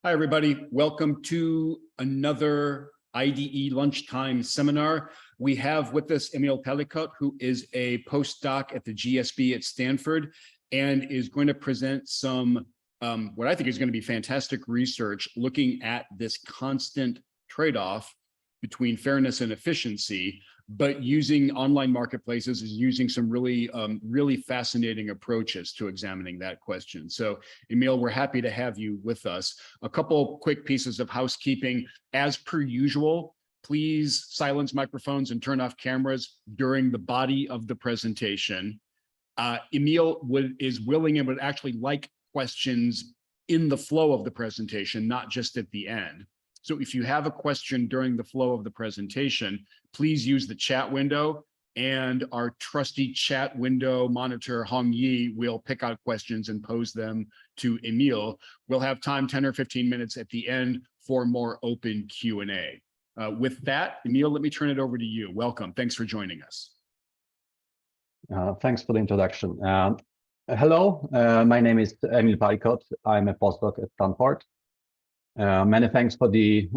Hi, everybody. Welcome to another IDE lunchtime seminar. We have with us Emil Palikot, who is a postdoc at the GSB at Stanford and is going to present some what I think is going to be fantastic research looking at this constant trade-off between fairness and efficiency, but using online marketplaces is using some really fascinating approaches to examining that question. So Emil, we're happy to have you with us. A couple quick pieces of housekeeping. As per usual, please silence microphones and turn off cameras during the body of the presentation. Emil is willing and would actually like questions in the flow of the presentation, not just at the end. So if you have a question during the flow of the presentation, please use the chat window, and our trusty chat window monitor, Hong Yi, will pick out questions and pose them to Emil. We'll have time, 10 or 15 minutes at the end for more open Q&A. With that, Emil, let me turn it over to you. Welcome. Thanks for joining us. Thanks for the introduction. Hello, my name is Emil Palikot. I'm a postdoc at Stanford. Many thanks for the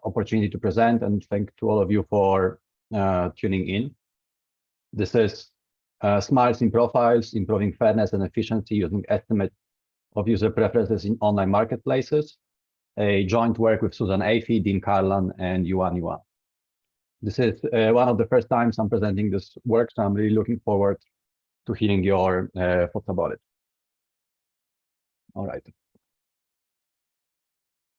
opportunity to present, and thank to all of you for tuning in. This is Smiles in Profiles, Improving Fairness and Efficiency Using Estimate of User Preferences in Online Marketplaces, a joint work with Susan Afey, Dean Carlan, and Yuan Yuan. This is one of the first times I'm presenting this work, so I'm really looking forward to hearing your thoughts about it. All right.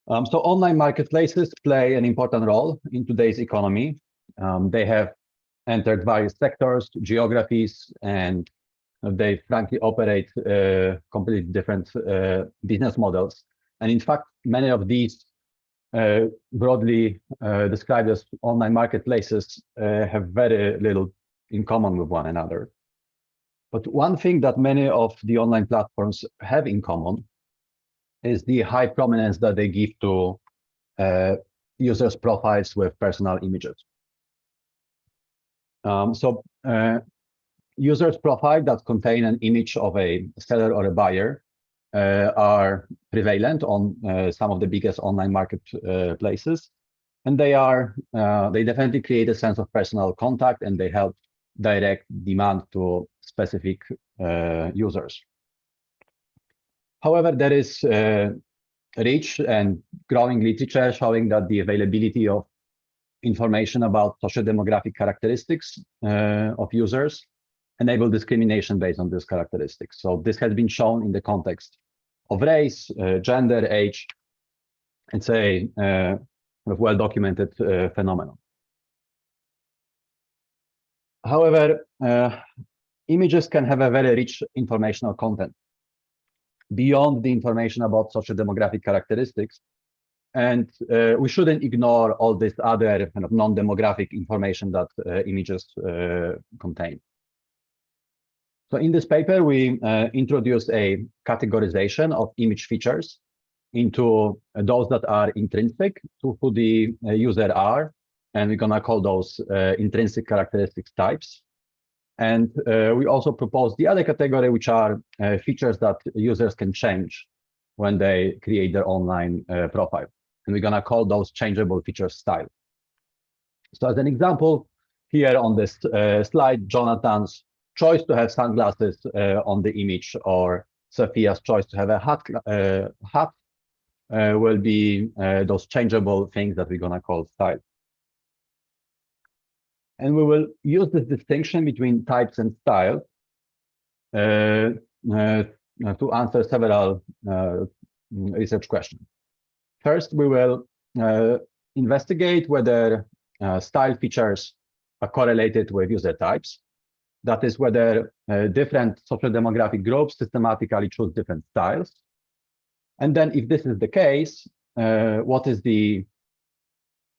So online marketplaces play an important role in today's economy. They have entered various sectors, geographies, and they frankly operate completely different business models. And in fact, many of these broadly described as online marketplaces have very little in common with one another. But one thing that many of the online platforms have in common is the high prominence that they give to users' profiles with personal images. Users' profiles that contain an image of a seller or a buyer are prevalent on some of the biggest online marketplaces, and they definitely create a sense of personal contact, and they help direct demand to specific users. However, there is rich and growing literature showing that the availability of information about social demographic characteristics of users enable discrimination based on these characteristics. So this has been shown in the context of race, gender, age. It's a well-documented phenomenon. However, images can have a very rich informational content beyond the information about social demographic characteristics. And we shouldn't ignore all this other kind of non-demographic information that images contain. So in this paper, we introduced a categorization of image features into those that are intrinsic to who the user are, and we're gonna call those intrinsic characteristics types. And we also propose the other category, which are features that users can change when they create their online profile. And we're going to call those changeable feature style. So as an example, here on this slide, Jonathan's choice to have sunglasses on the image, or Sophia's choice to have a hat will be those changeable things that we're going to call style. And we will use this distinction between types and style to answer several research questions. First, we will investigate whether style features are correlated with user types. That is, whether different social demographic groups systematically choose different styles. And then if this is the case, what is the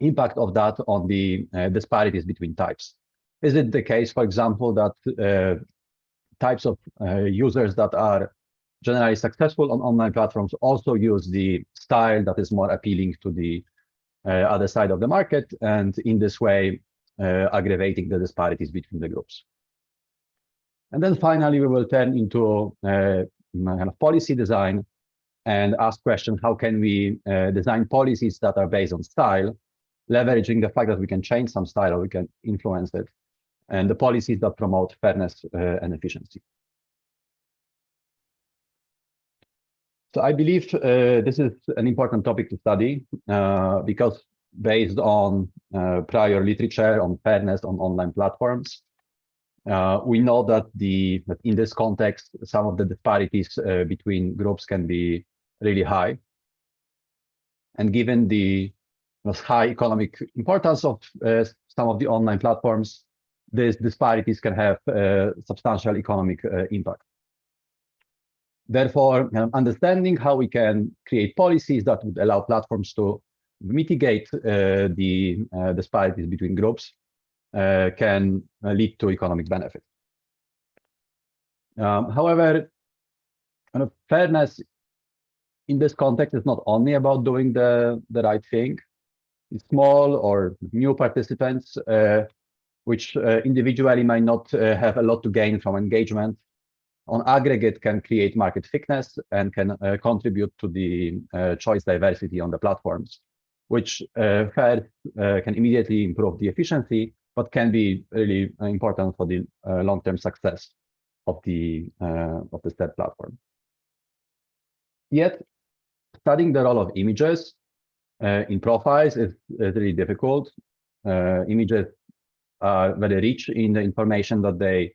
impact of that on the disparities between types? Is it the case, for example, that types of users that are generally successful on online platforms also use the style that is more appealing to the other side of the market, and in this way aggravating the disparities between the groups? And then finally, we will turn into kind of policy design and ask questions, how can we design policies that are based on style, leveraging the fact that we can change some style or we can influence it, and the policies that promote fairness and efficiency. So I believe this is an important topic to study because based on prior literature on fairness on online platforms, we know that in this context, some of the disparities between groups can be really high. And given the high economic importance of some of the online platforms, these disparities can have substantial economic impact. Therefore, understanding how we can create policies that would allow platforms to mitigate the disparities between groups can lead to economic benefit. However, fairness in this context is not only about doing the right thing. Small or new participants, which individually might not have a lot to gain from engagement, on aggregate can create market thickness and can contribute to the choice diversity on the platforms, which can immediately improve the efficiency, but can be really important for the long-term success of the said platform. Yet, studying the role of images in profiles is really difficult. Images are very rich in the information that they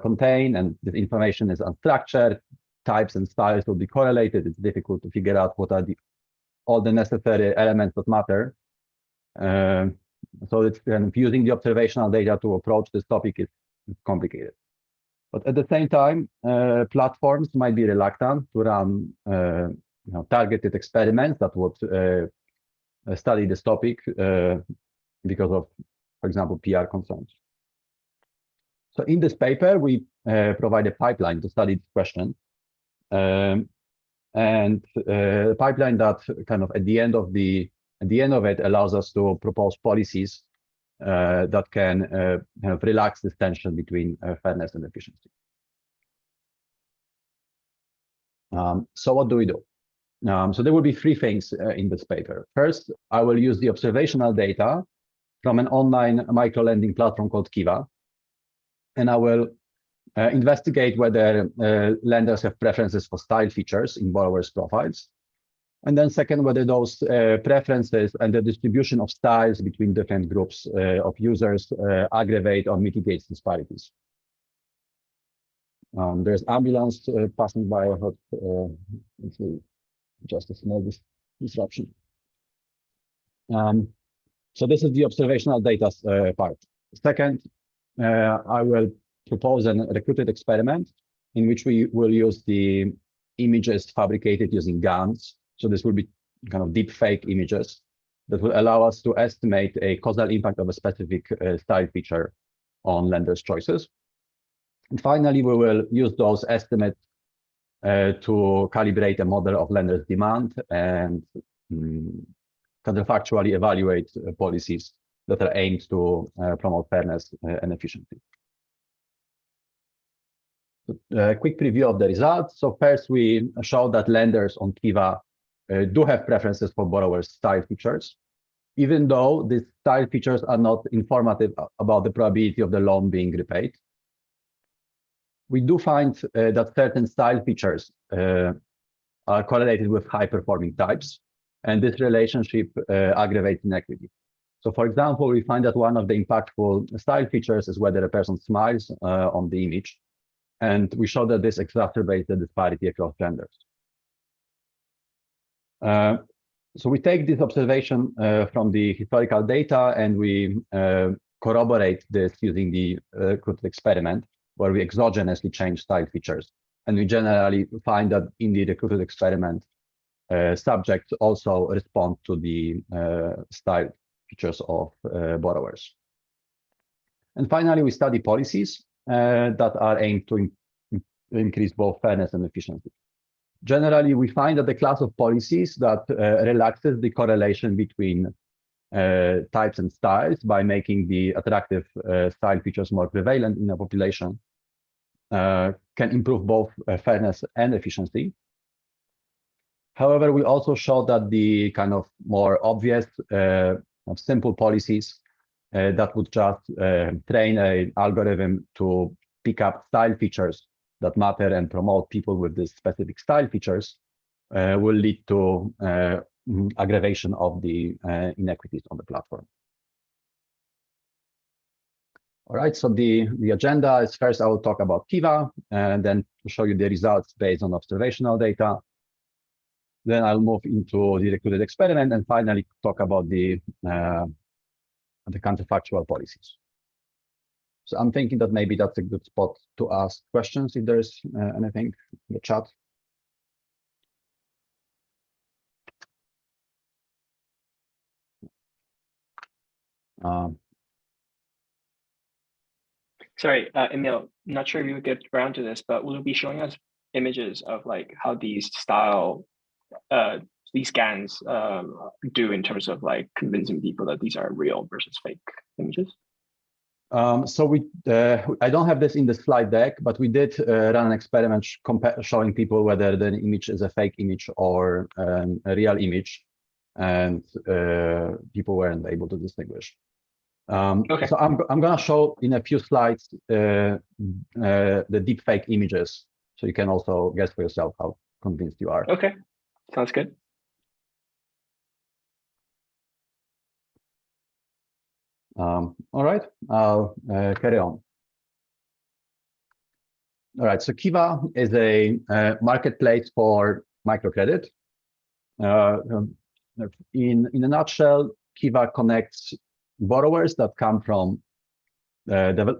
contain, and the information is unstructured. Types and styles will be correlated. It's difficult to figure out what are all the necessary elements that matter. So it's kind of using the observational data to approach this topic is complicated. But at the same time, platforms might be reluctant to run targeted experiments that would study this topic because of, for example, PR concerns. So in this paper, we provide a pipeline to study this question, and a pipeline that kind of at the end of it allows us to propose policies that can kind of relax this tension between fairness and efficiency. So what do we do? So there will be three things in this paper. First, I will use the observational data from an online micro-lending platform called Kiva, and I will investigate whether lenders have preferences for style features in borrowers' profiles. And then second, whether those preferences and the distribution of styles between different groups of users aggravate or mitigate disparities. There's ambulance passing by. I hope it's just a small disruption. So this is the observational data part. Second, I will propose a recruited experiment in which we will use the images fabricated using GANs. So this will be kind of deep fake images that will allow us to estimate a causal impact of a specific style feature on lenders' choices. And finally, we will use those estimates to calibrate a model of lenders' demand and counterfactually evaluate policies that are aimed to promote fairness and efficiency. A quick preview of the results. So first, we show that lenders on Kiva do have preferences for borrowers' style features, even though these style features are not informative about the probability of the loan being repaid. We do find that certain style features are correlated with high-performing types, and this relationship aggravates inequity. So, for example, we find that one of the impactful style features is whether a person smiles on the image, and we show that this exacerbates the disparity across genders. So we take this observation from the historical data, and we corroborate this using the recruited experiment, where we exogenously change style features. And we generally find that in the recruited experiment, subjects also respond to the style features of borrowers. And finally, we study policies that are aimed to increase both fairness and efficiency. Generally, we find that the class of policies that relaxes the correlation between types and styles by making the attractive style features more prevalent in a population can improve both fairness and efficiency. However, we also showed that the kind of more obvious, simple policies that would just train an algorithm to pick up style features that matter and promote people with these specific style features will lead to aggravation of the inequities on the platform. All right, so the agenda is first I will talk about Kiva and then show you the results based on observational data. Then I'll move into the recruited experiment and finally talk about the counterfactual policies. So I'm thinking that maybe that's a good spot to ask questions if there's anything in the chat. Sorry, Emil, not sure if you would get around to this, but will you be showing us images of like how these these scans do in terms of like convincing people that these are real versus fake images? So I don't have this in the slide deck, but we did run an experiment showing people whether the image is a fake image or a real image, and people weren't able to distinguish. Okay. So I'm gonna show in a few slides the deep fake images, so you can also guess for yourself how convinced you are. Okay, sounds good. All right, I'll carry on. All right, so Kiva is a marketplace for microcredit. In a nutshell, Kiva connects borrowers that come from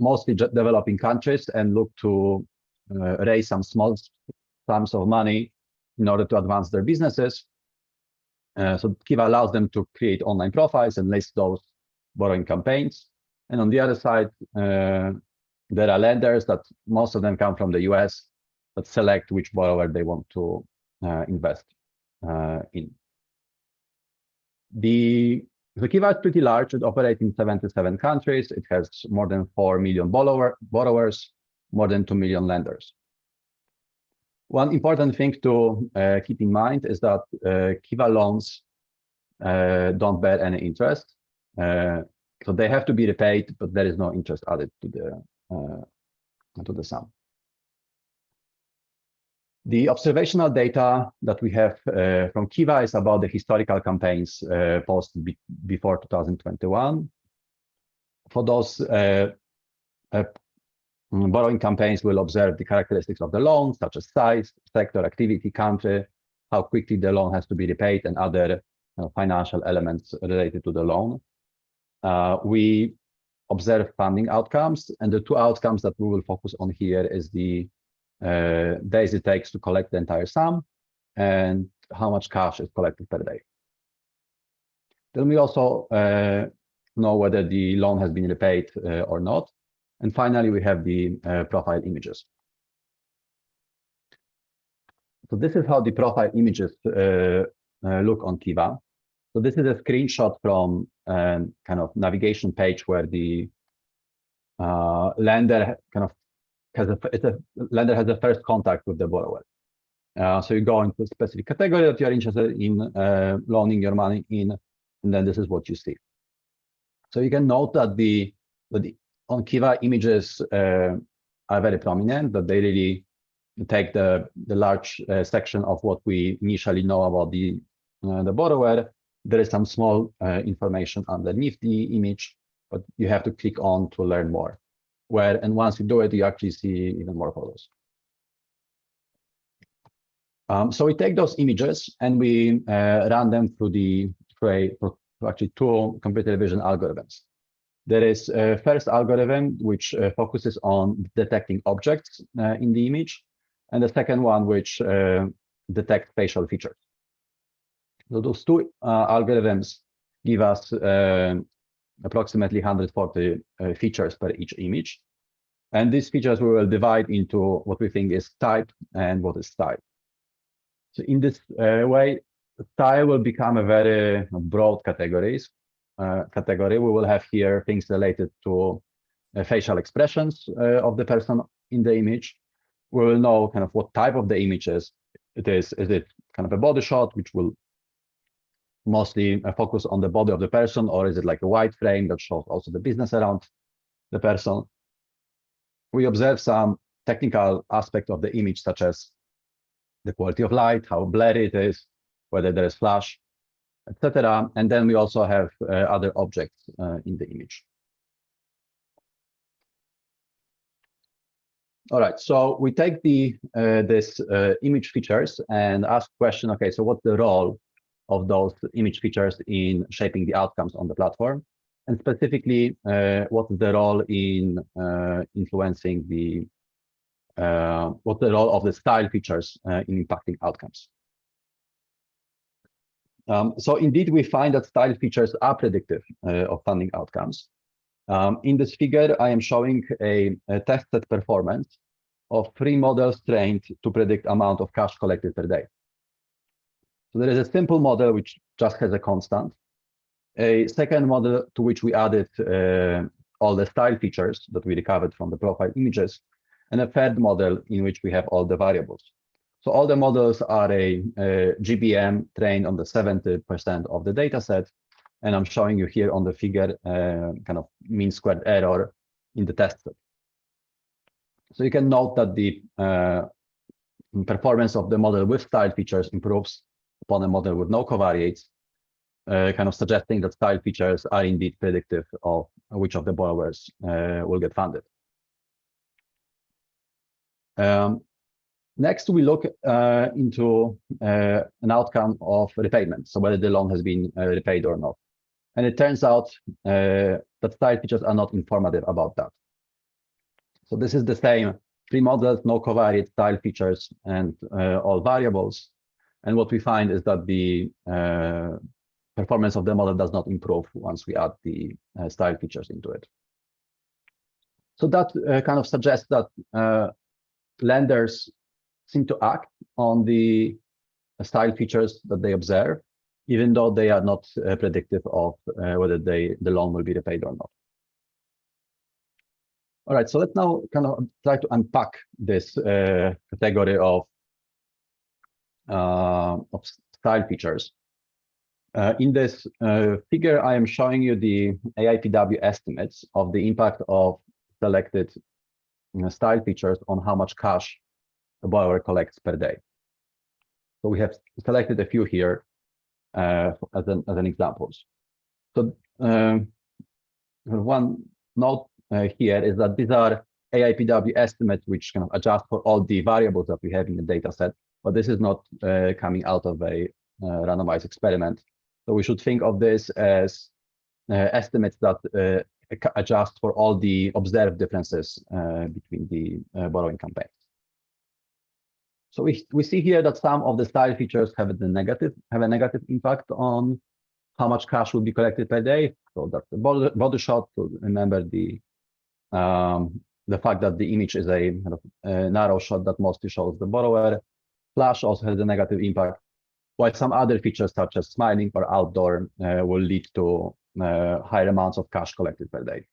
mostly developing countries and look to raise some small sums of money in order to advance their businesses. So Kiva allows them to create online profiles and list those borrowing campaigns. And on the other side, there are lenders that most of them come from the US that select which borrower they want to invest in. The Kiva is pretty large. It operates in 77 countries. It has more than 4 million borrowers, more than 2 million lenders. One important thing to keep in mind is that Kiva loans don't bear any interest. So they have to be repaid, but there is no interest added to the sum. The observational data that we have from Kiva is about the historical campaigns posted before 2021. For those borrowing campaigns, we'll observe the characteristics of the loan, such as size, sector, activity, country, how quickly the loan has to be repaid, and other financial elements related to the loan. We observe funding outcomes, and the two outcomes that we will focus on here is the days it takes to collect the entire sum and how much cash is collected per day. Then we also know whether the loan has been repaid or not. And finally, we have the profile images. So this is how the profile images look on Kiva. So this is a screenshot from kind of navigation page where the lender kind of lender has a first contact with the borrower. So you go into a specific category that you're interested in loaning your money in, and then this is what you see. So you can note that on Kiva images are very prominent, that they really take the large section of what we initially know about the borrower. There is some small information underneath the image, but you have to click on to learn more. And once you do it, you actually see even more photos. So we take those images and we run them through actually two computer vision algorithms. There is a first algorithm which focuses on detecting objects in the image, and the second one which detects facial features. So those two algorithms give us approximately 140 features per each image. And these features we will divide into what we think is type and what is style. So in this way, style will become a very broad category. We will have here things related to facial expressions of the person in the image. We will know kind of what type of the image is. Is it kind of a body shot, which will mostly focus on the body of the person, or is it like a wide frame that shows also the business around the person? We observe some technical aspect of the image, such as the quality of light, how blurry it is, whether there is flash, etc. And then we also have other objects in the image. All right, so we take this image features and ask question, okay, so what's the role of those image features in shaping the outcomes on the platform? And specifically, what's the role in influencing what's the role of the style features in impacting outcomes? So indeed, we find that style features are predictive of funding outcomes. In this figure, I am showing a tested performance of 3 models trained to predict amount of cash collected per day. So there is a simple model which just has a constant, a second model to which we added all the style features that we recovered from the profile images, and a third model in which we have all the variables. So all the models are a GBM trained on the 70% of the data set, and I'm showing you here on the figure kind of mean squared error in the test set. So you can note that the performance of the model with style features improves upon a model with no covariates, kind of suggesting that style features are indeed predictive of which of the borrowers will get funded. Next, we look into an outcome of repayment, so whether the loan has been repaid or not. And it turns out that style features are not informative about that. So this is the same 3 models, no covariate style features, and all variables. And what we find is that the performance of the model does not improve once we add the style features into it. So that kind of suggests that lenders seem to act on the style features that they observe, even though they are not predictive of whether the loan will be repaid or not. All right, so let's now kind of try to unpack this category of style features. In this figure, I am showing you the AIPW estimates of the impact of selected style features on how much cash a borrower collects per day. So we have selected a few here as an examples. So one note here is that these are AIPW estimates which kind of adjust for all the variables that we have in the data set, but this is not coming out of a randomized experiment. So we should think of this as estimates that adjust for all the observed differences between the borrowing campaigns. So we see here that some of the style features have a negative impact on how much cash will be collected per day. So that's the body shot. So remember the fact that the image is a kind of narrow shot that mostly shows the borrower. Flash also has a negative impact, while some other features such as smiling or outdoor will lead to higher amounts of cash collected per day.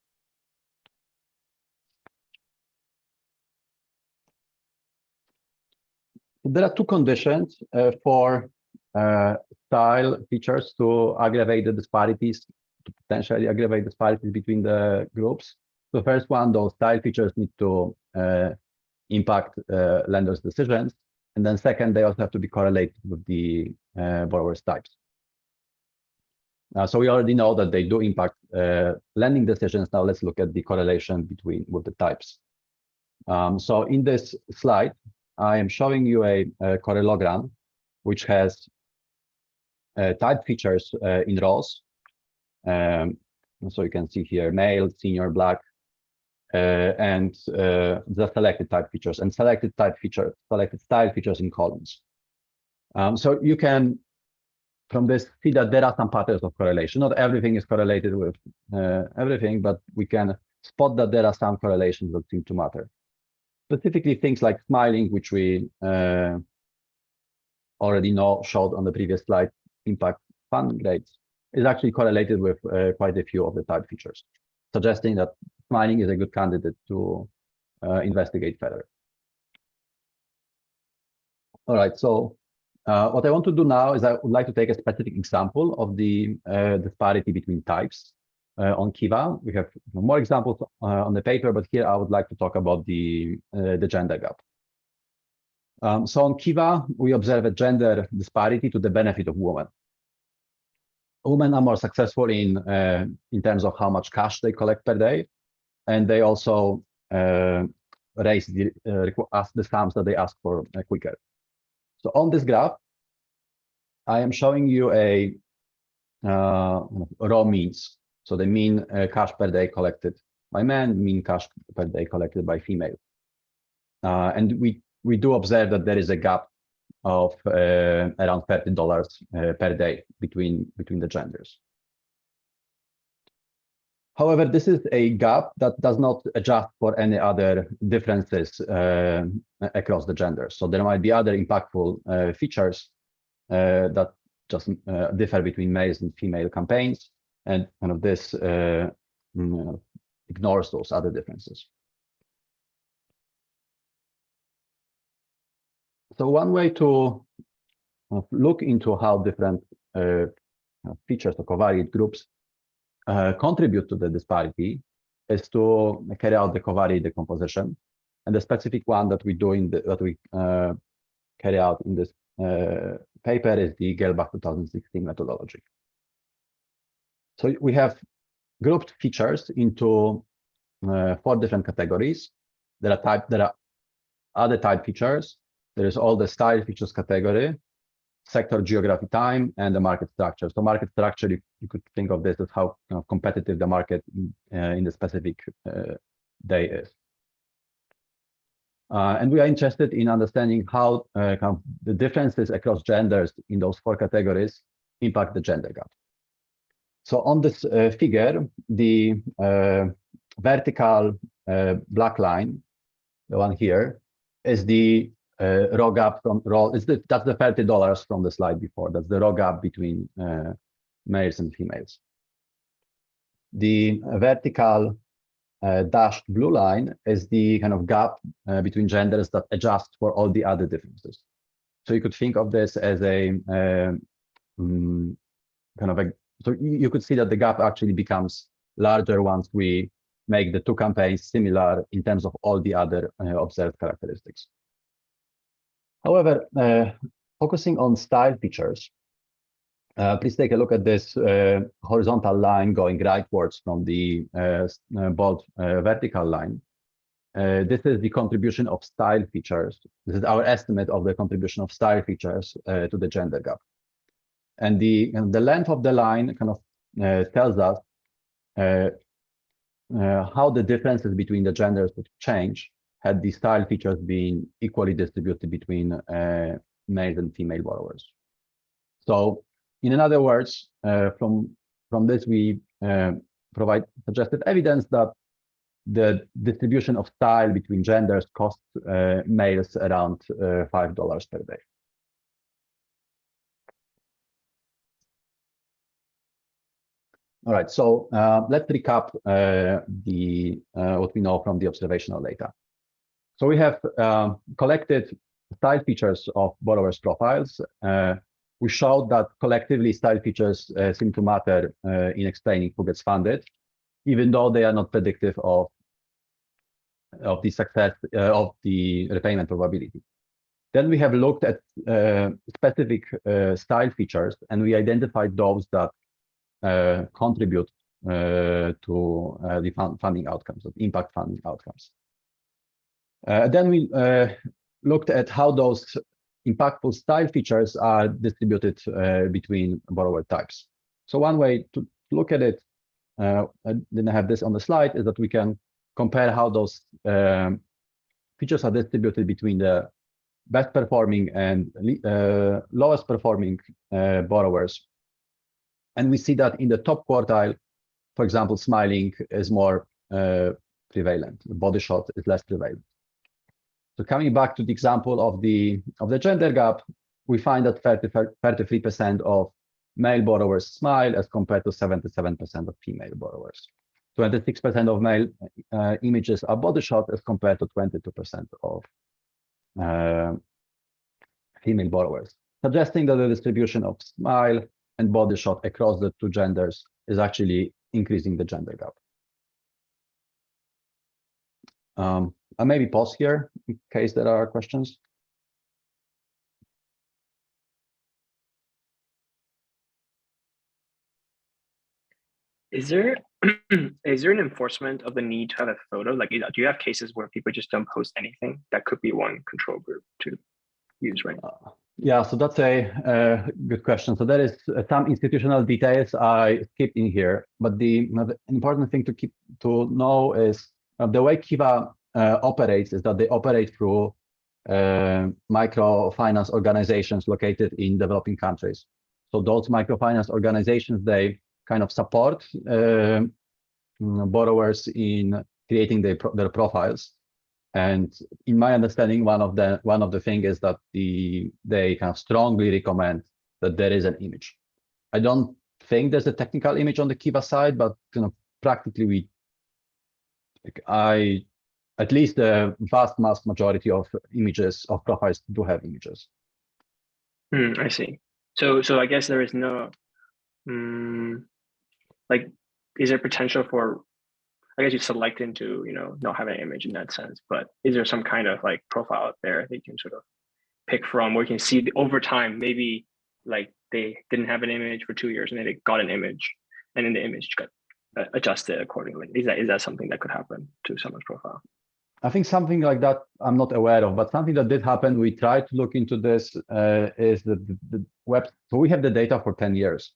There are 2 conditions for style features to aggravate the disparities, to potentially aggravate disparities between the groups. The first one, those style features need to impact lenders' decisions. And then second, they also have to be correlated with the borrower's types. So we already know that they do impact lending decisions. Now let's look at the correlation with the types. So in this slide, I am showing you a correlogram, which has type features in rows. So you can see here, male, senior, black, and the selected type features, and selected style features in columns. So you can, from this, see that there are some patterns of correlation. Not everything is correlated with everything, but we can spot that there are some correlations that seem to matter. Specifically, things like smiling, which we already know showed on the previous slide, impact funding rates, is actually correlated with quite a few of the type features, suggesting that smiling is a good candidate to investigate further. All right, so What I want to do now is I would like to take a specific example of the disparity between types on Kiva. We have more examples on the paper, but here I would like to talk about the gender gap. So on Kiva, we observe a gender disparity to the benefit of women. Women are more successful in terms of how much cash they collect per day, and they also raise the sums that they ask for quicker. So on this graph, I am showing you a raw means. So the mean cash per day collected by men, mean cash per day collected by female. And we do observe that there is a gap of around $30 per day between the genders. However, this is a gap that does not adjust for any other differences across the genders. So there might be other impactful features that just differ between males and female campaigns, and kind of this ignores those other differences. So one way to look into how different features or covariate groups contribute to the disparity is to carry out the covariate decomposition, and the specific one that we do that we carry out in this paper is the Gelbach 2016 methodology. So we have grouped features into 4 different categories. There are other type features. There is all the style features category, sector, geography, time, and the market structure. So market structure, you could think of this as how competitive the market in the specific day is. And we are interested in understanding how the differences across genders in those 4 categories impact the gender gap. So on this figure, the vertical black line, the one here, is the raw gap from that's the $30 from the slide before. That's the raw gap between males and females. The vertical dashed blue line is the kind of gap between genders that adjusts for all the other differences. So you could think of this as a so you could see that the gap actually becomes larger once we make the 2 campaigns similar in terms of all the other observed characteristics. However, focusing on style features, please take a look at this horizontal line going rightwards from the bold vertical line. This is the contribution of style features. This is our estimate of the contribution of style features to the gender gap. And the length of the line kind of tells us how the differences between the genders would change had the style features been equally distributed between male and female borrowers. So in other words, from this, we provide suggested evidence that the distribution of style between genders costs males around $5 per day. All right, so let's recap what we know from the observational data. So we have collected style features of borrowers' profiles. We showed that collectively style features seem to matter in explaining who gets funded, even though they are not predictive of the success of the repayment probability. Then we have looked at specific style features, and we identified those that contribute to the funding outcomes, of impact funding outcomes. Then we looked at how those impactful style features are distributed between borrower types. So one way to look at it, I didn't have this on the slide, is that we can compare how those features are distributed between the best performing and lowest performing borrowers. And we see that in the top quartile, for example, smiling is more prevalent. The body shot is less prevalent. So coming back to the example of the gender gap, we find that 33% of male borrowers smile as compared to 77% of female borrowers. 26% of male images are body shot as compared to 22% of female borrowers. suggesting that the distribution of smile and body shot across the two genders is actually increasing the gender gap. I maybe pause here in case there are questions. Is there is there an enforcement of the need to have a photo? Like, do you have cases where people just don't post anything? That could be one control group to use, right? Yeah, so that's a good question. So there is some institutional details I skipped in here, but the important thing to know is the way Kiva operates is that they operate through microfinance organizations located in developing countries. So those microfinance organizations, they kind of support borrowers in creating their profiles. And in my understanding, one of the things is that they kind of strongly recommend that there is an image. I don't think there's a technical image on the Kiva side, but practically at least the vast majority of images of profiles do have images. I see. So I guess there is no like, is there potential for, I guess you select into, not have an image in that sense, but is there some kind of like profile out there that you can sort of pick from where you can see over time, maybe like they didn't have an image for 2 years and then they got an image and then the image got adjusted accordingly? Is that something that could happen to someone's profile? I think something like that I'm not aware of, but something that did happen, we tried to look into this, is the web. So we have the data for 10 years.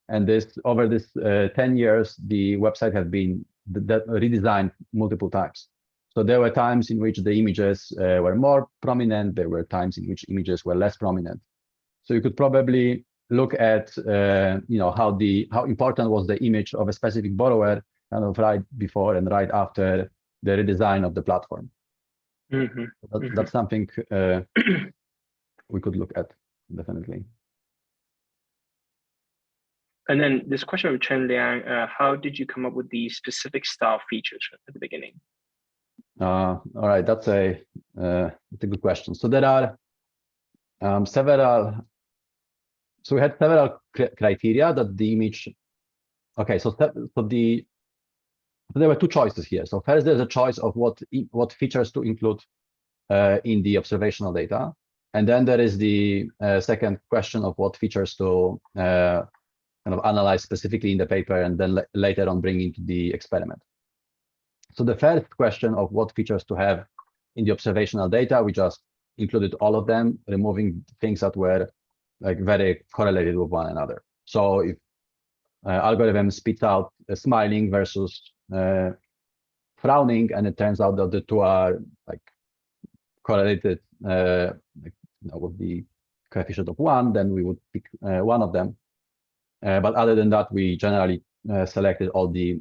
And over this 10 years, the website has been redesigned multiple times. So there were times in which the images were more prominent. There were times in which images were less prominent. So you could probably look at how important was the image of a specific borrower kind of right before and right after the redesign of the platform. That's something we could look at, definitely. And then this question of Chen Liang, how did you come up with these specific style features at the beginning? All right, that's a good question. So there are several. So we had several criteria that the image. Okay, so there were two choices here. So first, there's a choice of what features to include in the observational data, and then there is the second question of what features to kind of analyze specifically in the paper and then later on bring into the experiment. So the first question of what features to have in the observational data, we just included all of them, removing things that were like very correlated with one another. So if algorithm spits out smiling versus frowning, and it turns out that the two are like correlated with the coefficient of 1, then we would pick one of them. But other than that, we generally selected all the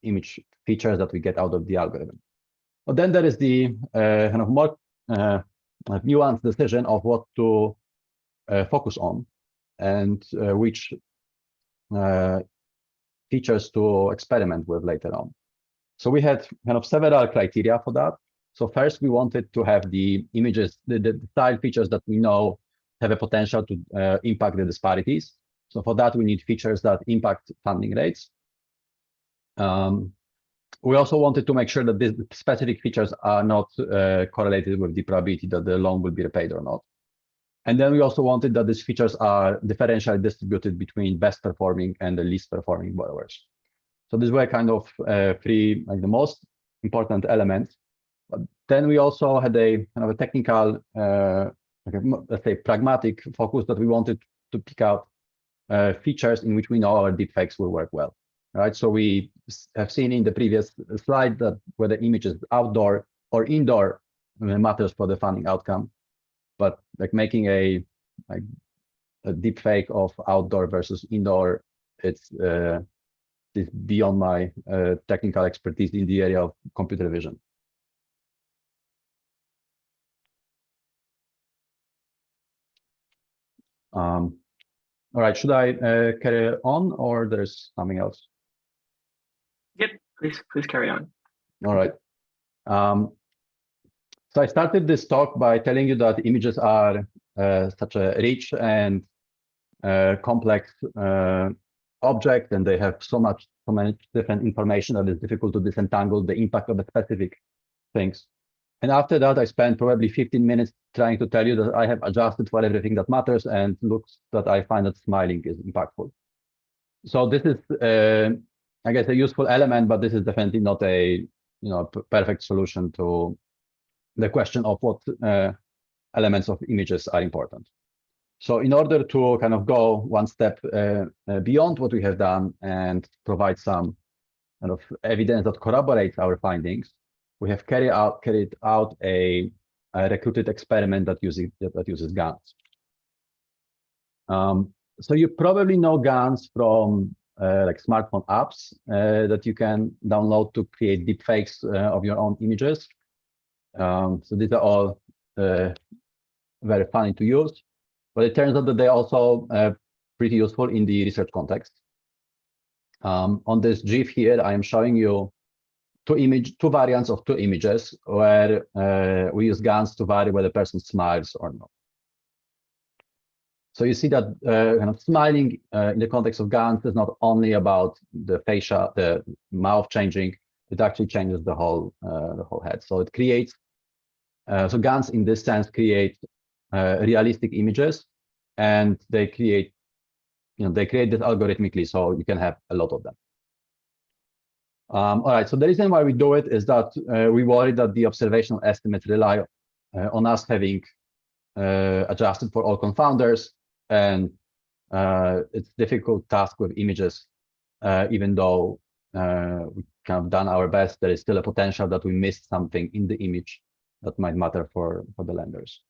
image features that we get out of the algorithm. But then there is the kind of more nuanced decision of what to focus on and which features to experiment with later on. So we had kind of several criteria for that. So first, we wanted to have the images, the style features that we know have a potential to impact the disparities. So for that, we need features that impact funding rates. We also wanted to make sure that these specific features are not correlated with the probability that the loan will be repaid or not. And then we also wanted that these features are differentially distributed between best performing and the least performing borrowers. So these were kind of three, like the most important elements. But then we also had a kind of a technical, let's say pragmatic focus that we wanted to pick out features in which we know our deepfakes will work well, right? So we have seen in the previous slide that whether image is outdoor or indoor matters for the funding outcome, but like making a deepfake of outdoor versus indoor, it's beyond my technical expertise in the area of computer vision. All right, should I carry on or there's something else? Yep, please carry on. All right. So I started this talk by telling you that images are such a rich and complex object, and they have so many different information that it's difficult to disentangle the impact of the specific things. And after that, I spent probably 15 minutes trying to tell you that I have adjusted for everything that matters, and looks that I find that smiling is impactful. So this is, I guess, a useful element, but this is definitely not a perfect solution to the question of what elements of images are important. So in order to kind of go one step beyond what we have done and provide some kind of evidence that corroborates our findings, we have carried out a recruited experiment that uses GANs. So you probably know GANs from like smartphone apps that you can download to create deepfakes of your own images. So these are all very funny to use, but it turns out that they're also pretty useful in the research context. On this GIF here, I am showing you two variants of two images where we use GANs to vary whether the person smiles or not. So you see that kind of smiling in the context of GANs is not only about the mouth changing; it actually changes the whole head. So it creates so GANs in this sense create realistic images, and they create this algorithmically, so you can have a lot of them. All right, so the reason why we do it is that we worry that the observational estimates rely on us having adjusted for all confounders, and it's a difficult task with images. Even though we kind of done our best, there is still a potential that we missed something in the image that might matter for the lenders.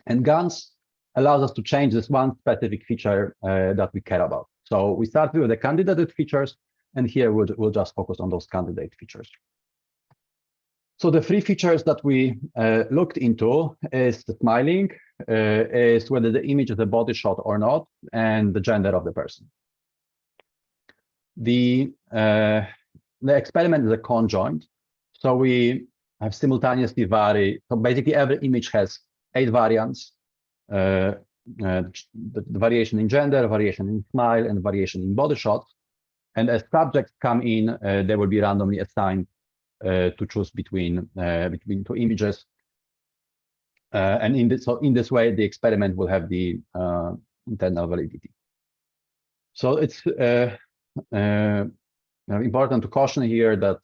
And GANs allows us to change this one specific feature that we care about. So we start with the candidate features, and here we'll just focus on those candidate features. So the three features that we looked into is the smiling, is whether the image is a body shot or not, and the gender of the person. The experiment is a conjoint, so we have simultaneously vary. So basically, every image has 8 variants: the variation in gender, variation in smile, and variation in body shots. And as subjects come in, they will be randomly assigned to choose between two images. And in this way, the experiment will have the internal validity. So it's important to caution here that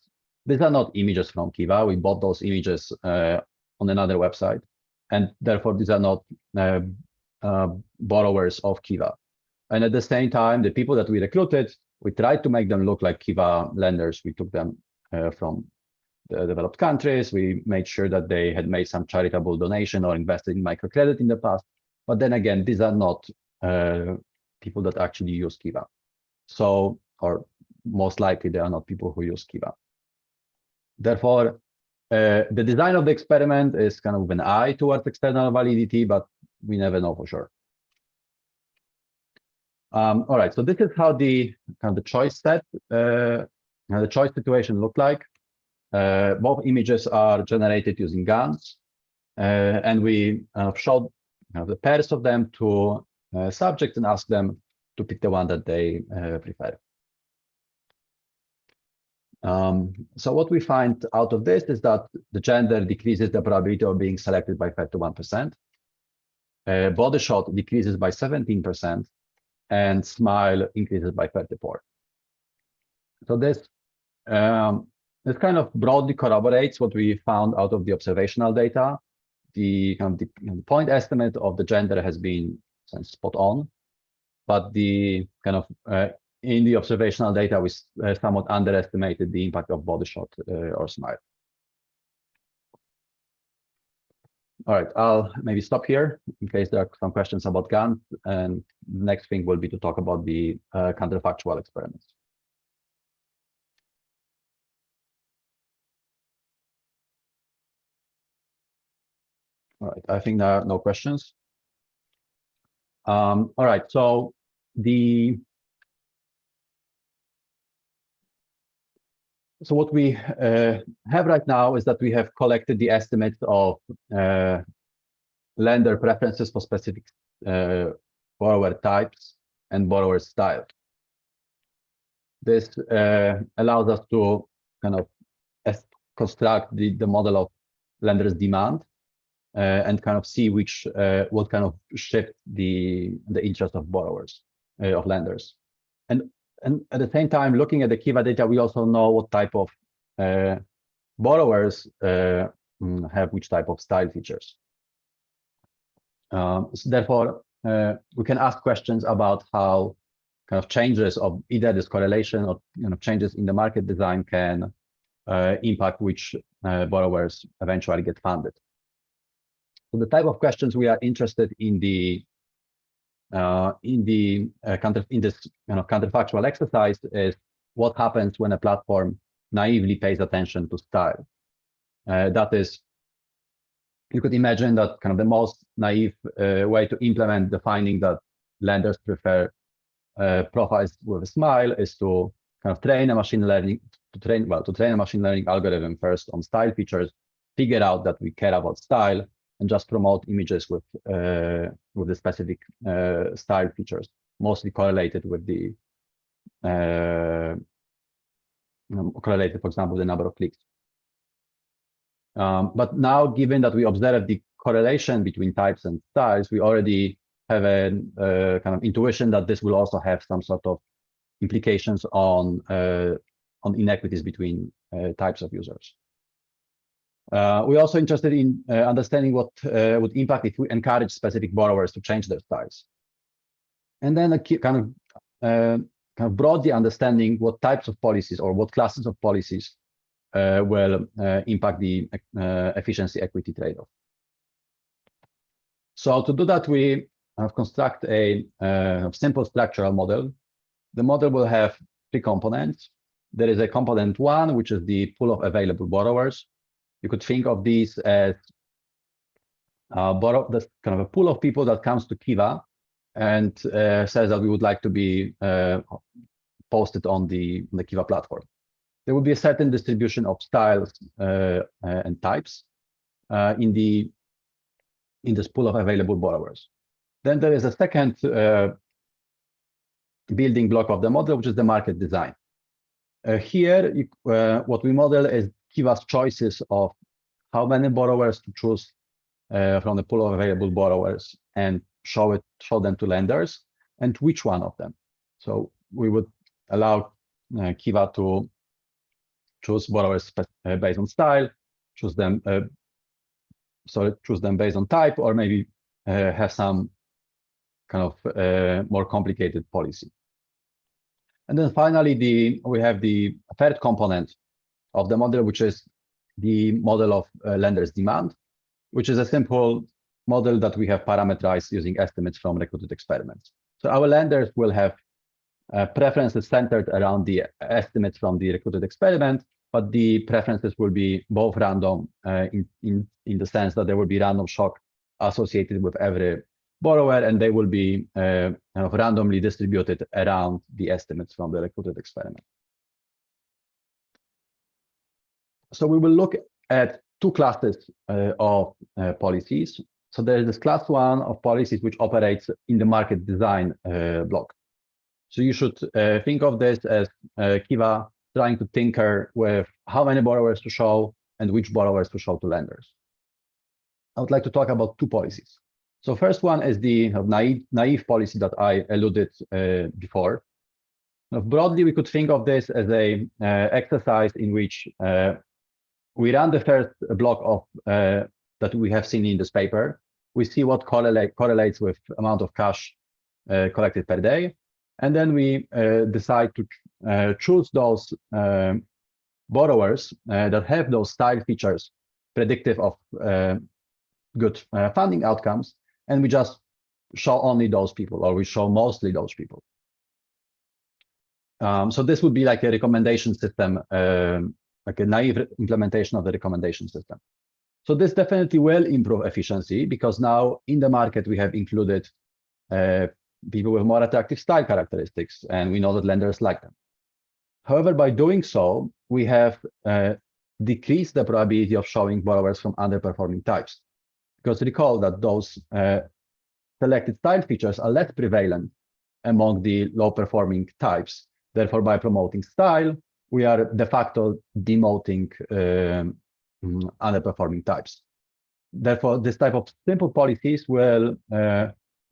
these are not images from Kiva. We bought those images on another website, and therefore these are not borrowers of Kiva. And at the same time, the people that we recruited, we tried to make them look like Kiva lenders. We took them from the developed countries. We made sure that they had made some charitable donation or invested in microcredit in the past. But then again, these are not people that actually use Kiva. So, or most likely they are not people who use Kiva. Therefore, the design of the experiment is kind of with an eye towards external validity, but we never know for sure. All right, so this is how the kind of the choice set, the choice situation looked like. Both images are generated using GANs, and we showed the pairs of them to subjects and asked them to pick the one that they prefer. So what we find out of this is that the gender decreases the probability of being selected by 31%. Body shot decreases by 17%, and smile increases by 34%. So this kind of broadly corroborates what we found out of the observational data. The point estimate of the gender has been spot on, but the kind of in the observational data, we somewhat underestimated the impact of body shot or smile. All right, I'll maybe stop here in case there are some questions about GAN, and the next thing will be to talk about the counterfactual experiments. All right, I think there are no questions. All right, so what we have right now is that we have collected the estimates of lender preferences for specific borrower types and borrower style. This allows us to kind of construct the model of lenders' demand and kind of see what kind of shift the interest of borrowers, of lenders. And at the same time, looking at the Kiva data, we also know what type of borrowers have which type of style features. So therefore, we can ask questions about how kind of changes of either this correlation or changes in the market design can impact which borrowers eventually get funded. So the type of questions we are interested in this counterfactual exercise is what happens when a platform naively pays attention to style. That is, you could imagine that kind of the most naive way to implement the finding that lenders prefer profiles with a smile is to kind of train a machine learning algorithm first on style features, figure out that we care about style, and just promote images with the specific style features, mostly correlated with the correlated, for example, the number of clicks. But now, given that we observe the correlation between types and styles, we already have a kind of intuition that this will also have some sort of implications on inequities between types of users. We're also interested in understanding what would impact if we encourage specific borrowers to change their styles. And then kind of broadly understanding what types of policies or what classes of policies will impact the efficiency equity trade-off. So to do that, we construct a simple structural model. The model will have three components. There is a component one, which is the pool of available borrowers. You could think of these as kind of a pool of people that comes to Kiva and says that we would like to be posted on the Kiva platform. There will be a certain distribution of styles and types in this pool of available borrowers. Then there is a second building block of the model, which is the market design. Here, what we model is Kiva's choices of how many borrowers to choose from the pool of available borrowers and show them to lenders, and which one of them. So we would allow Kiva to choose borrowers based on style, choose them based on type, or maybe have some kind of more complicated policy. And then finally, we have the third component of the model, which is the model of lenders' demand, which is a simple model that we have parameterized using estimates from recruited experiments. So our lenders will have preferences centered around the estimates from the recruited experiment, but the preferences will be both random in the sense that there will be random shock associated with every borrower, and they will be kind of randomly distributed around the estimates from the recruited experiment. So we will look at two classes of policies. So there is this class one of policies which operates in the market design block. So you should think of this as Kiva trying to tinker with how many borrowers to show and which borrowers to show to lenders. I would like to talk about two policies. So first one is the naive policy that I alluded before. Now, broadly, we could think of this as a exercise in which we run the first block of that we have seen in this paper. We see what correlates with amount of cash collected per day, and then we decide to choose those borrowers that have those style features predictive of good funding outcomes, and we just show only those people, or we show mostly those people. So this would be like a recommendation system, like a naive implementation of the recommendation system. So this definitely will improve efficiency because now in the market we have included people with more attractive style characteristics, and we know that lenders like them. However, by doing so, we have decreased the probability of showing borrowers from underperforming types. because recall that those selected style features are less prevalent among the low-performing types. Therefore, by promoting style, we are de facto demoting underperforming types. Therefore, this type of simple policies will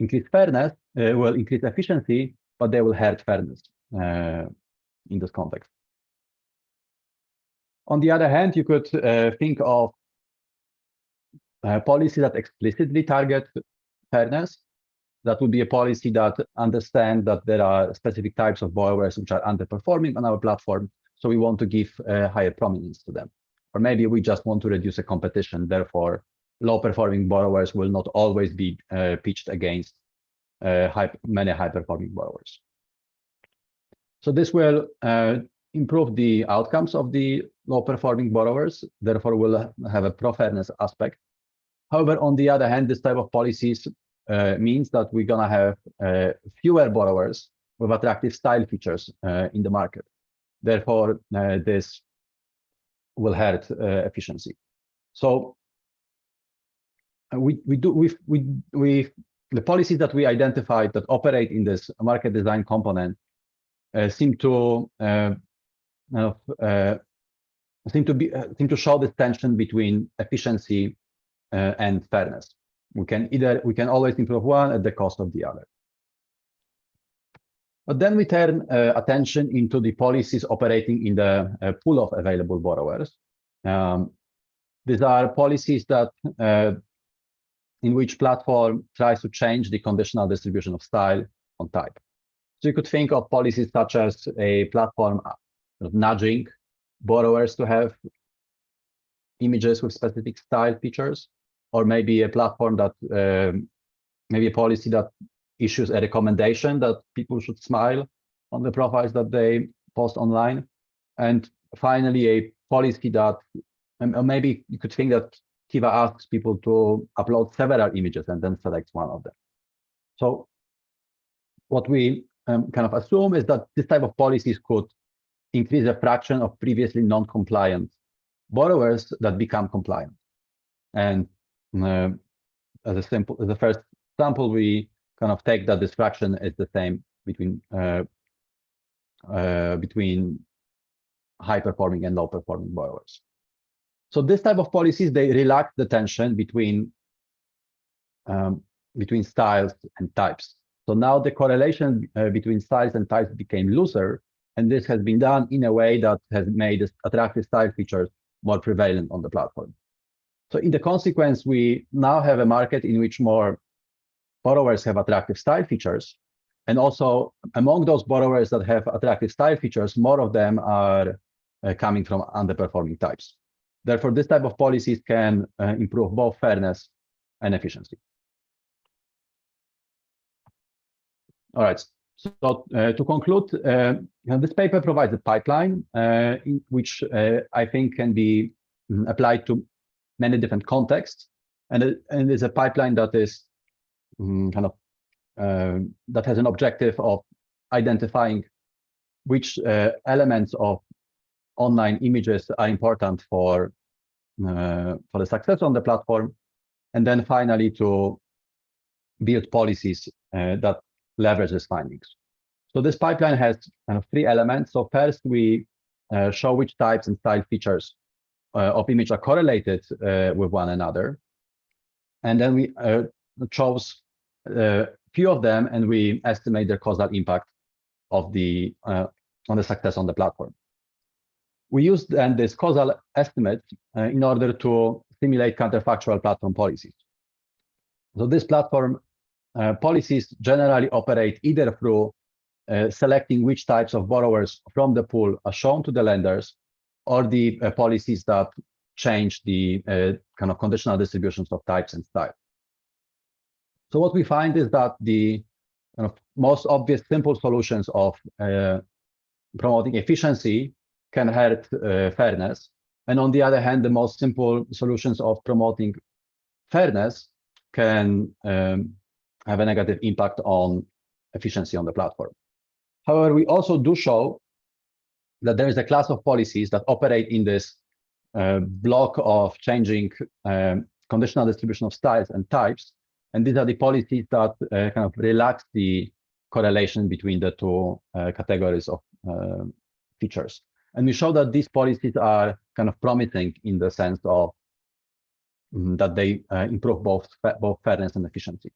increase fairness, will increase efficiency, but they will hurt fairness in this context. On the other hand, you could think of policies that explicitly target fairness. That would be a policy that understands that there are specific types of borrowers which are underperforming on our platform, so we want to give higher prominence to them. Or maybe we just want to reduce a competition, therefore low-performing borrowers will not always be pitched against many high-performing borrowers. So this will improve the outcomes of the low-performing borrowers, therefore will have a pro-fairness aspect. However, on the other hand, this type of policies means that we're gonna have fewer borrowers with attractive style features in the market. Therefore, this will hurt efficiency. So the policies that we identified that operate in this market design component seem to show this tension between efficiency and fairness. We can always improve one at the cost of the other. But then we turn attention into the policies operating in the pool of available borrowers. These are policies that in which platform tries to change the conditional distribution of style on type. So you could think of policies such as a platform nudging borrowers to have images with specific style features, or maybe a platform that, maybe a policy that issues a recommendation that people should smile on the profiles that they post online. And finally, a policy that, or maybe you could think that Kiva asks people to upload several images and then selects one of them. So what we kind of assume is that this type of policies could increase the fraction of previously non-compliant borrowers that become compliant. And as a first sample, we kind of take that this fraction is the same between high-performing and low-performing borrowers. So this type of policies, they relax the tension between styles and types. So now the correlation between styles and types became looser, and this has been done in a way that has made attractive style features more prevalent on the platform. So in the consequence, we now have a market in which more borrowers have attractive style features. And also among those borrowers that have attractive style features, more of them are coming from underperforming types. Therefore, this type of policies can improve both fairness and efficiency. All right, so to conclude, this paper provides a pipeline in which I think can be applied to many different contexts, and it's a pipeline that is that has an objective of identifying which elements of online images are important for the success on the platform, and then finally to build policies that leverage these findings. So this pipeline has kind of three elements. So first, we show which types and style features of image are correlated with one another, and then we chose a few of them, and we estimate their causal impact of the on the success on the platform. We used then this causal estimate in order to simulate counterfactual platform policies. So this platform policies generally operate either through selecting which types of borrowers from the pool are shown to the lenders, or the policies that change the kind of conditional distributions of types and style. So what we find is that the kind of most obvious simple solutions of promoting efficiency can hurt fairness. And on the other hand, the most simple solutions of promoting fairness can have a negative impact on efficiency on the platform. However, we also do show that there is a class of policies that operate in this block of changing conditional distribution of styles and types. And these are the policies that kind of relax the correlation between the two categories of features. And we show that these policies are kind of promising in the sense of that they improve both fairness and efficiency.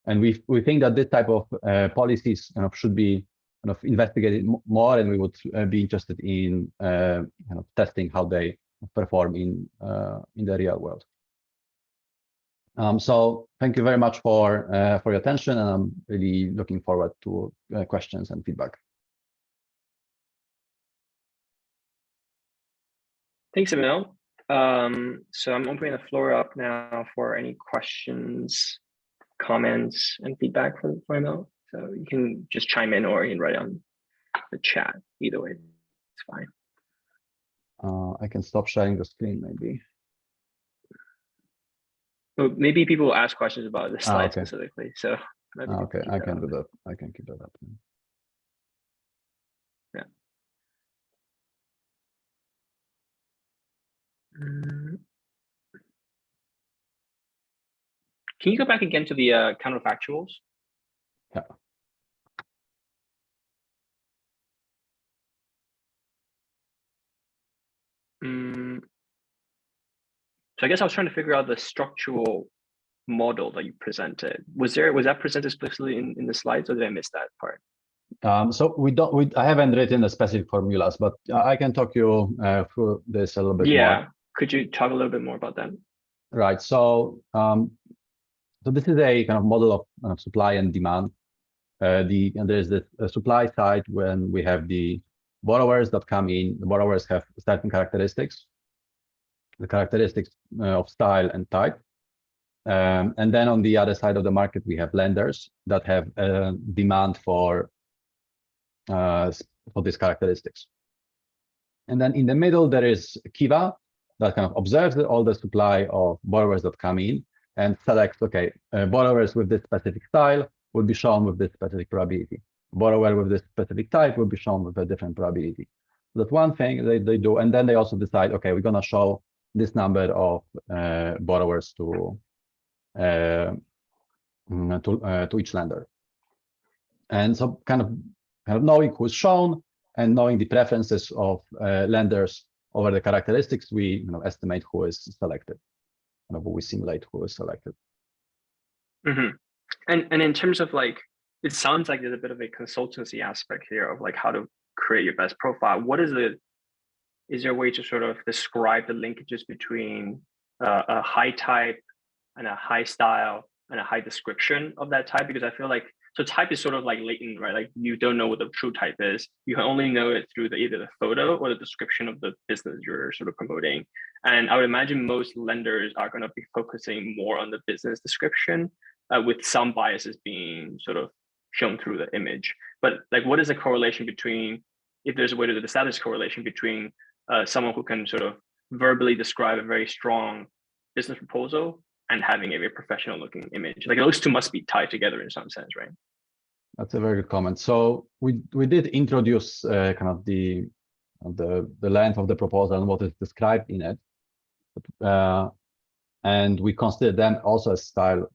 And we think that this type of policies kind of should be kind of investigated more, and we would be interested in kind of testing how they perform in the real world. So thank you very much for your attention, and I'm really looking forward to questions and feedback. Thanks, Emil. So I'm opening the floor up now for any questions, comments, and feedback for Emil. So you can just chime in, or you can write on the chat. Either way, it's fine. I can stop sharing the screen, maybe. Well, maybe people will ask questions about the slide specifically. So okay, I can do that. I can keep that up. Yeah. Can you go back again to the counterfactuals? Yeah. So I guess I was trying to figure out the structural model that you presented. Was that presented explicitly in the slides, or did I miss that part? So I haven't written the specific formulas, but I can talk you through this a little bit more. Yeah, could you talk a little bit more about that? Right. So this is a kind of model of supply and demand. And there's the supply side when we have the borrowers that come in. The borrowers have certain characteristics, the characteristics of style and type. And then on the other side of the market, we have lenders that have demand for these characteristics. And then in the middle, there is Kiva that kind of observes all the supply of borrowers that come in and selects, okay, borrowers with this specific style will be shown with this specific probability. Borrower with this specific type will be shown with a different probability. So that's one thing they do. And then they also decide, okay, we're going to show this number of borrowers to each lender. And so kind of knowing who's shown and knowing the preferences of lenders over the characteristics, we estimate who is selected. We simulate who is selected. Mm-hmm. And in terms of like, it sounds like there's a bit of a consultancy aspect here of like how to create your best profile. Is there a way to sort of describe the linkages between a high type and a high style and a high description of that type? Because I feel like, so type is sort of like latent, right? Like you don't know what the true type is. You can only know it through either the photo or the description of the business you're sort of promoting. And I would imagine most lenders are going to be focusing more on the business description, with some biases being sort of shown through the image. But like, what is the correlation between, if there's a way to establish correlation between someone who can sort of verbally describe a very strong business proposal and having a very professional looking image? Like those two must be tied together in some sense, right? That's a very good comment. So we did introduce kind of the length of the proposal and what is described in it. And we consider them also as style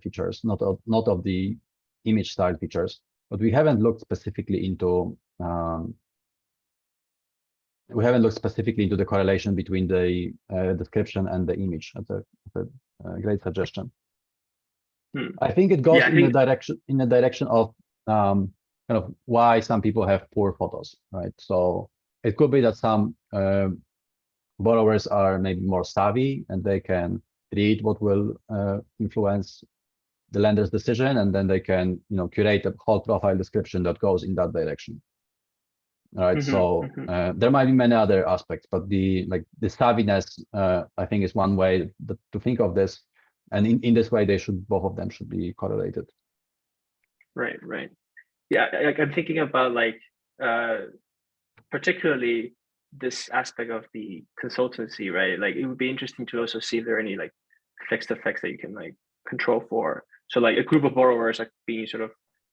features, not of the image style features. But we haven't looked specifically into the correlation between the description and the image. That's a great suggestion. I think it goes in the direction of kind of why some people have poor photos, right? So it could be that some borrowers are maybe more savvy and they can read what will influence the lender's decision, and then they can curate a whole profile description that goes in that direction. All right. So there might be many other aspects, but the savviness I think is one way to think of this, and in this way both of them should be correlated. Right. Yeah, like I'm thinking about like particularly this aspect of the consultancy, right? Like it would be interesting to also see if there are any like fixed effects that you can like control for. So like a group of borrowers are being sort of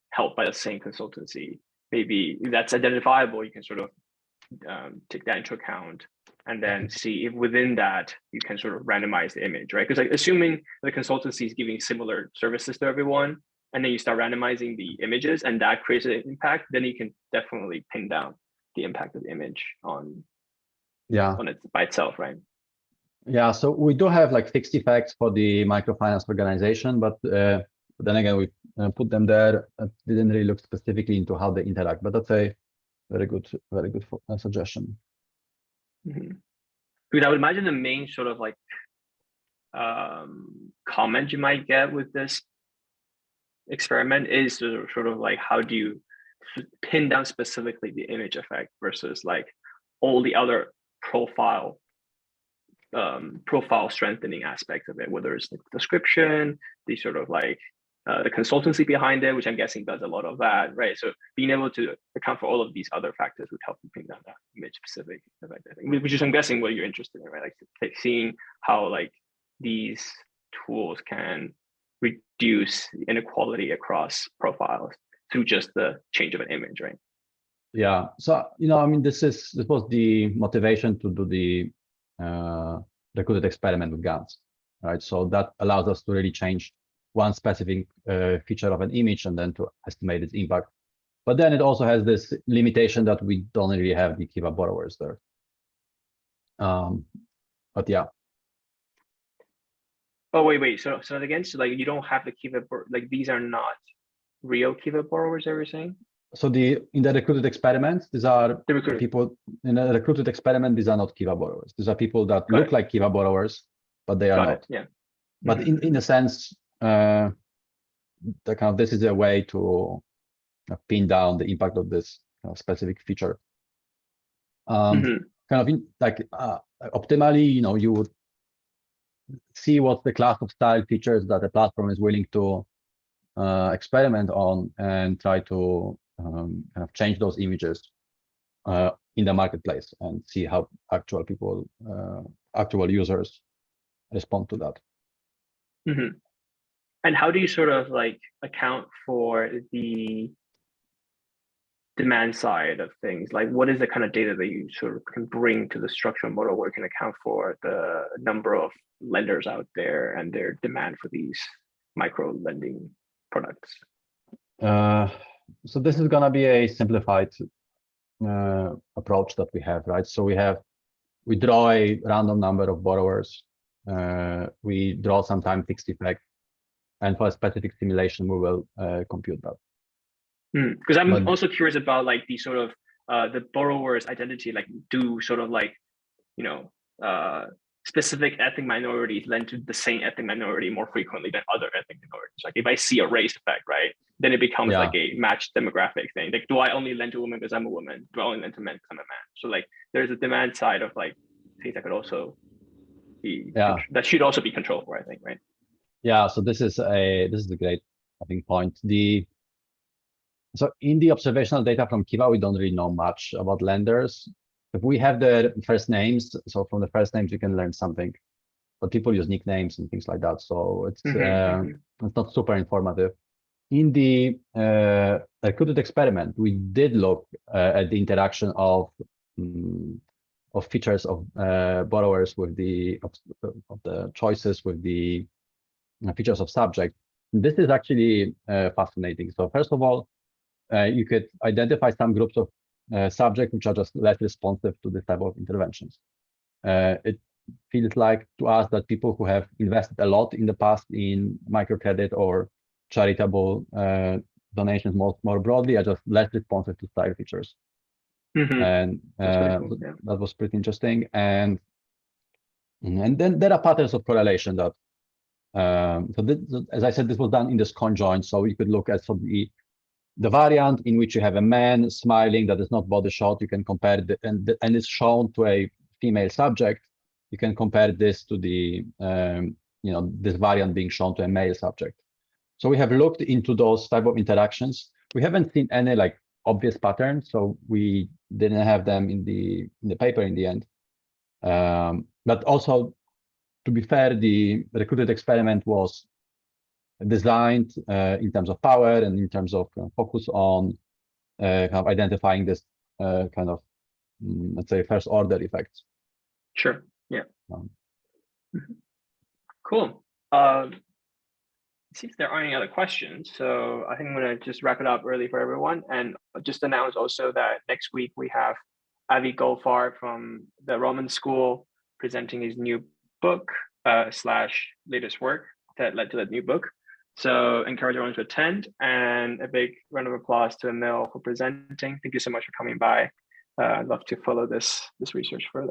helped by the same consultancy. Maybe that's identifiable. You can sort of take that into account. and then see if within that you can sort of randomize the image, right? Because like assuming the consultancy is giving similar services to everyone, and then you start randomizing the images, and that creates an impact, then you can definitely pin down the impact of the image on it by itself, right? Yeah, so we do have like fixed effects for the microfinance organization, but then again, we put them there. Didn't really look specifically into how they interact, but that's a very good suggestion. Mm-hmm. Because I would imagine the main sort of like comment you might get with this experiment is sort of like, how do you pin down specifically the image effect versus like all the other profile strengthening aspects of it, whether it's the description, the sort of like the consultancy behind it, which I'm guessing does a lot of that, right? So being able to account for all of these other factors would help you pin down that image specific effect, I think, which is I'm guessing what you're interested in, right? Like seeing how like these tools can reduce inequality across profiles through just the change of an image, right? Yeah. So I mean, this was the motivation to do the recruited experiment with GANs, right? So that allows us to really change one specific feature of an image and then to estimate its impact. But then it also has this limitation that we don't really have the Kiva borrowers there. But yeah. Oh, wait. So again, so like you don't have the Kiva, like these are not real Kiva borrowers, are you saying? So in the recruited experiments, these are people in a recruited experiment. These are not Kiva borrowers. These are people that look like Kiva borrowers, but they are not. Yeah. But in a sense, this is a way to pin down the impact of this specific feature. Optimally, you would see what's the class of style features that a platform is willing to experiment on and try to kind of change those images in the marketplace and see how actual users respond to that. Mm-hmm. And how do you sort of like account for the demand side of things? Like, what is the kind of data that you sort of can bring to the structural model where you can account for the number of lenders out there and their demand for these micro lending products? So this is going to be a simplified approach that we have, right? So we draw a random number of borrowers. We draw some time fixed effect, and for a specific simulation, we will compute that. Because I'm also curious about like the sort of the borrower's identity, like do sort of like, specific ethnic minorities lend to the same ethnic minority more frequently than other ethnic minorities. Like if I see a race effect, right, then it becomes like a matched demographic thing. Like, do I only lend to women because I'm a woman? Do I only lend to men because I'm a man? So like there's a demand side of like things that could also be that should also be controlled for, I think, right? Yeah. So this is a great, I think, point. So in the observational data from Kiva, we don't really know much about lenders. If we have the first names, so from the first names you can learn something, but people use nicknames and things like that. So it's not super informative. In the recruited experiment, we did look at the interaction of features of borrowers with the choices with the features of subject. This is actually fascinating. So first of all, you could identify some groups of subjects which are just less responsive to this type of interventions. It feels like to us that people who have invested a lot in the past in microcredit or charitable donations more broadly are just less responsive to style features. And cool, that was pretty interesting. And then there are patterns of correlation that, as I said, this was done in this conjoint. So you could look at the variant in which you have a man smiling that is not body shot. You can compare and it's shown to a female subject. You can compare this to the this variant being shown to a male subject. So we have looked into those type of interactions. We haven't seen any like obvious patterns, so we didn't have them in the paper in the end. But also, to be fair, the recruited experiment was designed in terms of power and in terms of focus on kind of identifying this kind of let's say first order effects. Sure. Yeah. Um, Cool. It seems there aren't any other questions, so I think I'm going to just wrap it up early for everyone, and just announce also that next week we have Avi Goldfarb from the Roman School presenting his new book slash latest work that led to that new book. So encourage everyone to attend, and a big round of applause to Emil for presenting. Thank you so much for coming by. I'd love to follow this research further.